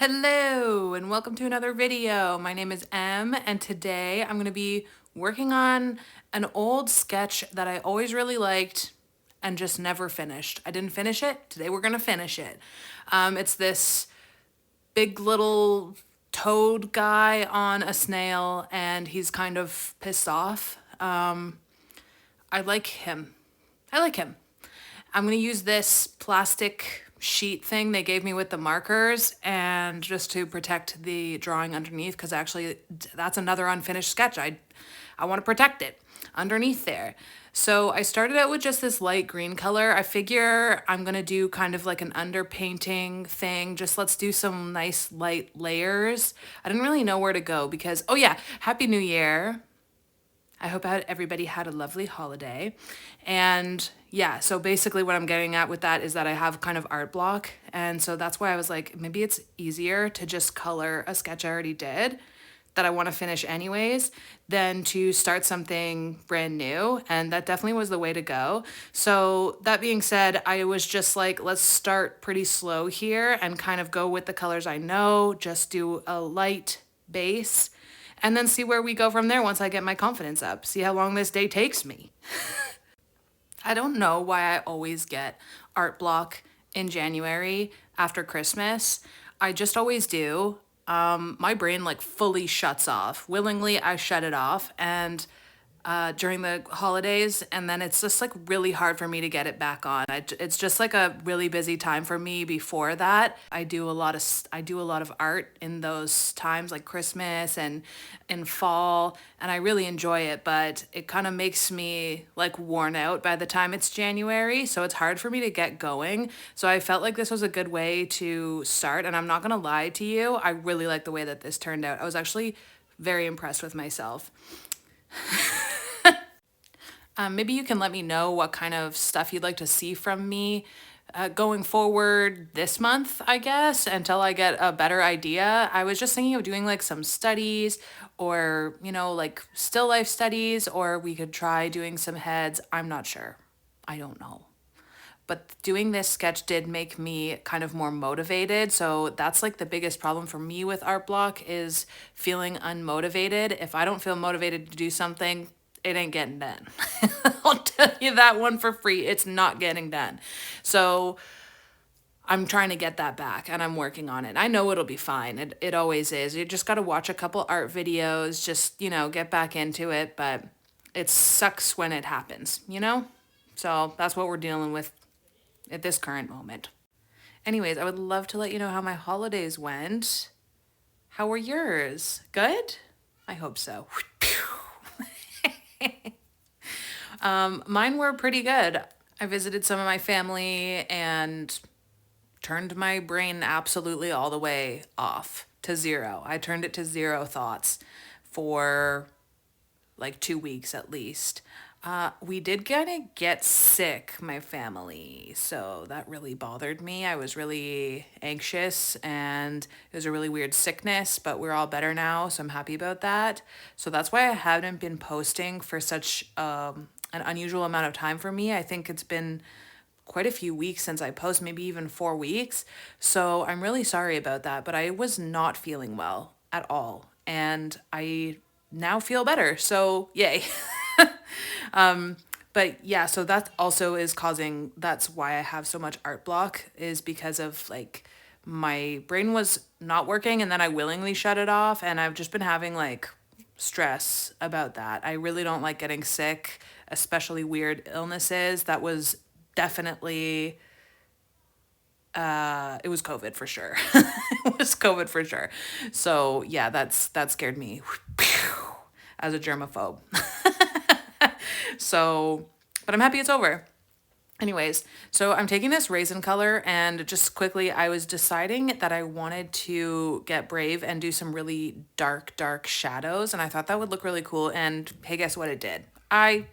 Hello and welcome to another video. My name is Em and today I'm going to be working on an old sketch that I always really liked and just never finished. I didn't finish it. Today we're going to finish it. It's this big little toad guy on a snail and he's kind of pissed off. I like him. I like him. I'm going to use this plastic sheet thing they gave me with the markers and just to protect the drawing underneath because actually that's another unfinished sketch. I want to protect it underneath there. So I started out with just this light green color. I figure I'm going to do kind of like an underpainting thing. Just let's do some nice light layers. I didn't really know where to go because, oh yeah, Happy New Year. I hope everybody had a lovely holiday. And yeah, so basically what I'm getting at with that is that I have kind of art block. And so that's why I was like, maybe it's easier to just color a sketch I already did that I want to finish anyways than to start something brand new. And that definitely was the way to go. So that being said, I was just like, let's start pretty slow here and kind of go with the colors I know, just do a light base and then see where we go from there once I get my confidence up. See how long this day takes me. I don't know why I always get art block in January after Christmas. I just always do. My brain like fully shuts off. Willingly, I shut it off. And during the holidays, and then it's just like really hard for me to get it back on. It's just like a really busy time for me before that. I do a lot of art in those times like Christmas and in fall, and I really enjoy it, but it kind of makes me like worn out by the time it's January, so it's hard for me to get going. So I felt like this was a good way to start, and I'm not going to lie to you, I really like the way that this turned out. I was actually very impressed with myself. Maybe you can let me know what kind of stuff you'd like to see from me going forward this month, I guess, until I get a better idea. I was just thinking of doing like some studies or, like still life studies, or we could try doing some heads. I'm not sure. I don't know. But doing this sketch did make me kind of more motivated. So that's like the biggest problem for me with art block is feeling unmotivated. If I don't feel motivated to do something, it ain't getting done. I'll tell you that one for free. It's not getting done. So I'm trying to get that back and I'm working on it. I know it'll be fine. It always is. You just got to watch a couple art videos, just, get back into it. But it sucks when it happens? So that's what we're dealing with at this current moment. Anyways, I would love to let you know how my holidays went. How were yours? Good? I hope so. Mine were pretty good. I visited some of my family and turned my brain absolutely all the way off to zero. I turned it to zero thoughts for like 2 weeks at least. We did kind of get sick, my family, so that really bothered me. I was really anxious and it was a really weird sickness, but we're all better now, so I'm happy about that. So that's why I haven't been posting for such an unusual amount of time for me. I think it's been quite a few weeks since I post, maybe even 4 weeks. So I'm really sorry about that, but I was not feeling well at all. And I now feel better. So yay. But yeah, so that also is that's why I have so much art block is because of like my brain was not working and then I willingly shut it off and I've just been having like stress about that. I really don't like getting sick, especially weird illnesses. That was definitely it was COVID for sure. It was COVID for sure. So yeah, that scared me as a germaphobe. So, but I'm happy it's over. Anyways, so I'm taking this raisin color and just quickly, I was deciding that I wanted to get brave and do some really dark shadows. And I thought that would look really cool. And hey, guess what it did? I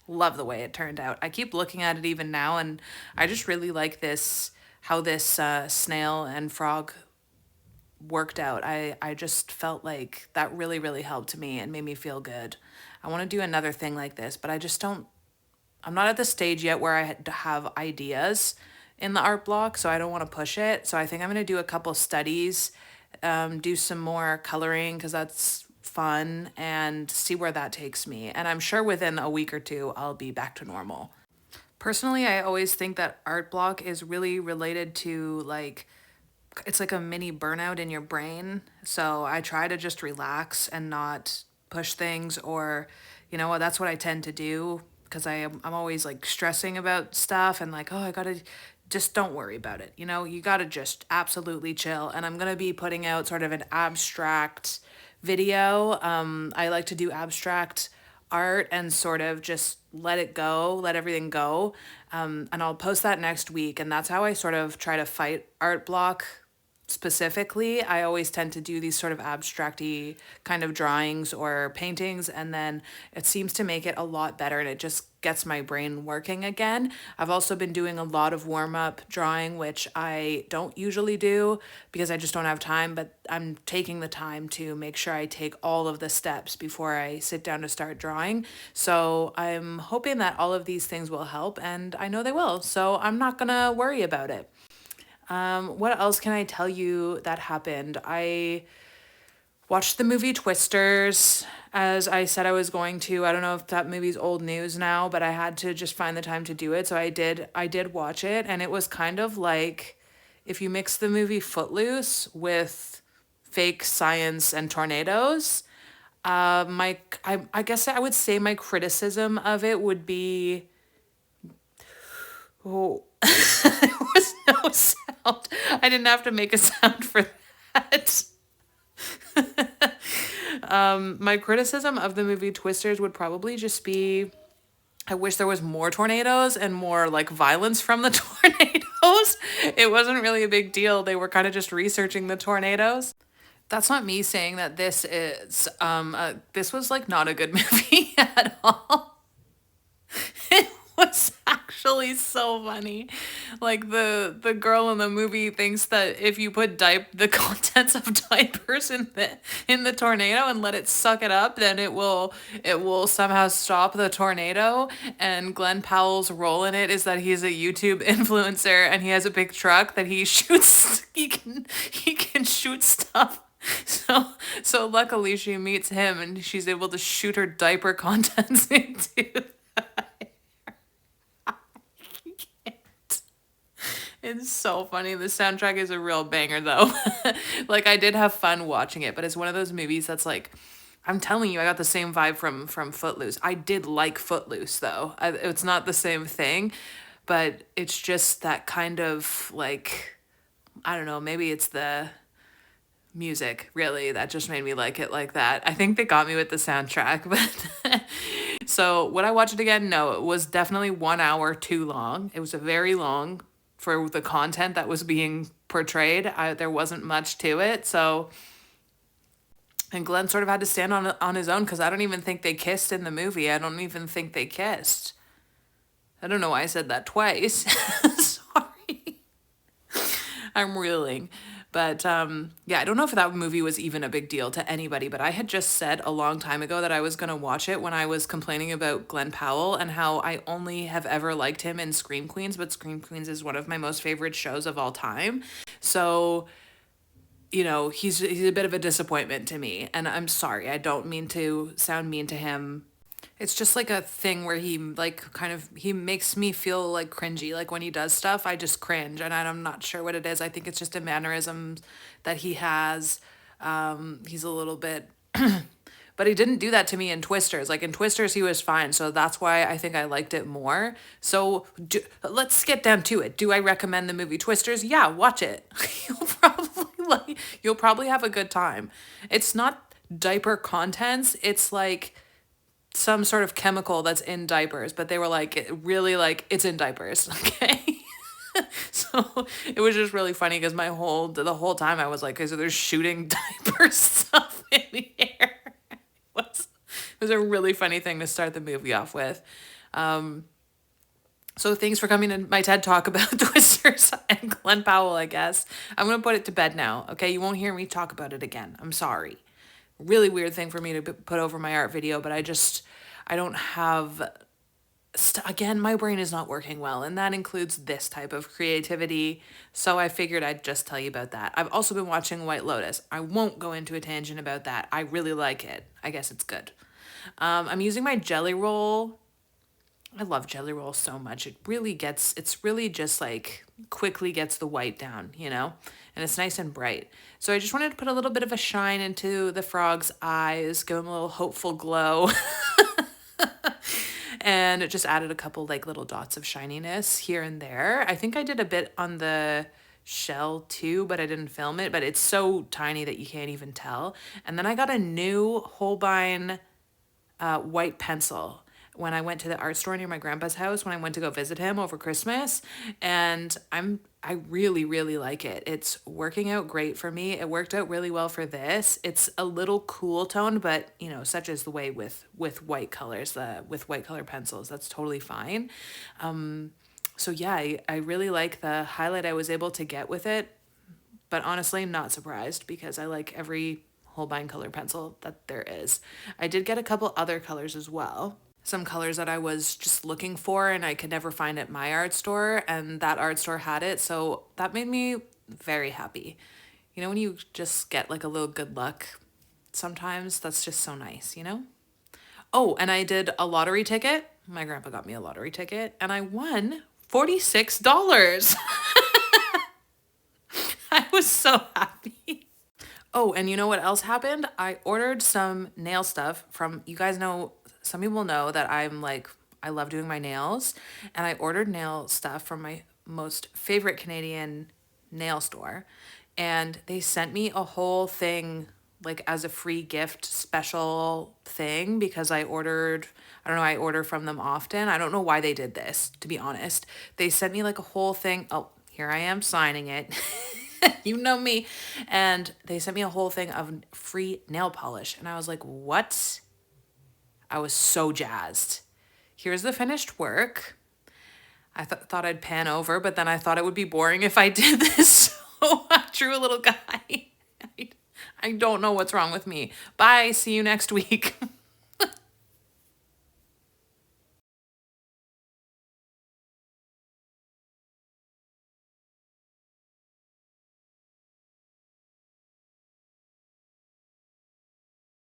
love the way it turned out. I keep looking at it even now. And I just really like how this snail and frog worked out. I just felt like that really helped me and made me feel good. I want to do another thing like this, but I'm not at the stage yet where I have ideas in the art block, so I don't want to push it. So I think I'm going to do a couple studies do some more coloring because that's fun, and see where that takes me. And I'm sure within a week or two, I'll be back to normal. Personally, I always think that art block is really related to like, it's like a mini burnout in your brain. So I try to just relax and not push things, or, you know what, that's what I tend to do because I'm always like stressing about stuff and like, oh, I gotta, just don't worry about it. You know, you gotta just absolutely chill. And I'm gonna be putting out sort of an abstract video. I like to do abstract art and sort of just let it go, let everything go. And I'll post that next week. And that's how I sort of try to fight art block specifically. I always tend to do these sort of abstracty kind of drawings or paintings, and then it seems to make it a lot better and it just gets my brain working again. I've also been doing a lot of warm-up drawing, which I don't usually do because I just don't have time, but I'm taking the time to make sure I take all of the steps before I sit down to start drawing. So I'm hoping that all of these things will help, and I know they will. So I'm not gonna worry about it. What else can I tell you that happened? I watched the movie Twisters, as I said I was going to. I don't know if that movie's old news now, but I had to just find the time to do it. So I did watch it, and it was kind of like if you mix the movie Footloose with fake science and tornadoes. I guess I would say my criticism of it would be, oh, there was no sound. I didn't have to make a sound for that. My criticism of the movie Twisters would probably just be, I wish there was more tornadoes and more like violence from the tornadoes. It wasn't really a big deal. They were kind of just researching the tornadoes. That's not me saying that this was like not a good movie at all. It was actually so funny. Like the girl in the movie thinks that if you put the contents of diapers in the tornado and let it suck it up, then it will somehow stop the tornado. And Glenn Powell's role in it is that he's a YouTube influencer and he has a big truck that he shoots. He can shoot stuff. So luckily she meets him and she's able to shoot her diaper contents into. It's so funny. The soundtrack is a real banger though. Like I did have fun watching it, but it's one of those movies that's like, I'm telling you, I got the same vibe from Footloose. I did like Footloose though. It's not the same thing, but it's just that kind of like, I don't know, maybe it's the music really that just made me like it like that. I think they got me with the soundtrack, but so would I watch it again? No, it was definitely 1 hour too long. It was a very long for the content that was being portrayed. There wasn't much to it. So, and Glenn sort of had to stand on his own because I don't even think they kissed in the movie. I don't even think they kissed. I don't know why I said that twice. Sorry. I'm reeling. But yeah, I don't know if that movie was even a big deal to anybody, but I had just said a long time ago that I was going to watch it when I was complaining about Glenn Powell and how I only have ever liked him in Scream Queens, but Scream Queens is one of my most favorite shows of all time. So, you know, he's a bit of a disappointment to me, and I'm sorry. I don't mean to sound mean to him. It's just like a thing where he like kind of he makes me feel like cringy. Like when he does stuff, I just cringe, and I'm not sure what it is. I think it's just a mannerism that he has. He's a little bit, but he didn't do that to me in Twisters. Like in Twisters, he was fine, so that's why I think I liked it more. So let's get down to it. Do I recommend the movie Twisters? Yeah, watch it. You'll probably have a good time. It's not diaper contents. It's like some sort of chemical that's in diapers, but they were like, really like, it's in diapers, okay? So it was just really funny because the whole time I was like, okay, so they're shooting diaper stuff in the air. It was a really funny thing to start the movie off with. So thanks for coming to my TED Talk about Twisters and Glenn Powell, I guess. I'm going to put it to bed now, okay? You won't hear me talk about it again. I'm sorry. Really weird thing for me to put over my art video, but I don't have again, my brain is not working well, and that includes this type of creativity. So I figured I'd just tell you about that. I've also been watching White Lotus. I won't go into a tangent about that. I really like it. I guess it's good. I'm using my Jelly Roll. I love Jelly Roll so much. It's really just like quickly gets the white down, and it's nice and bright. So I just wanted to put a little bit of a shine into the frog's eyes, give him a little hopeful glow. And it just added a couple like little dots of shininess here and there. I think I did a bit on the shell too, but I didn't film it, but it's so tiny that you can't even tell. And then I got a new Holbein white pencil when I went to the art store near my grandpa's house when I went to go visit him over Christmas, and I really really like it. It's working out great for me. It worked out really well for this. It's a little cool tone, but such is the way with white colors, with white color pencils. That's totally fine. So yeah, I really like the highlight I was able to get with it, but honestly, not surprised because I like every Holbein color pencil that there is. I did get a couple other colors as well. Some colors that I was just looking for and I could never find at my art store, and that art store had it. So that made me very happy. When you just get like a little good luck, sometimes that's just so nice. Oh, and I did a lottery ticket. My grandpa got me a lottery ticket and I won $46. I was so happy. Oh, and you know what else happened? I ordered some nail stuff from, you guys know, some people know that I love doing my nails, and I ordered nail stuff from my most favorite Canadian nail store, and they sent me a whole thing like as a free gift special thing because I don't know, I order from them often. I don't know why they did this, to be honest. They sent me like a whole thing. Oh, here I am signing it. You know me. And they sent me a whole thing of free nail polish. And I was like, what? I was so jazzed. Here's the finished work. I thought I'd pan over, but then I thought it would be boring if I did this. So I drew a little guy. I don't know what's wrong with me. Bye. See you next week.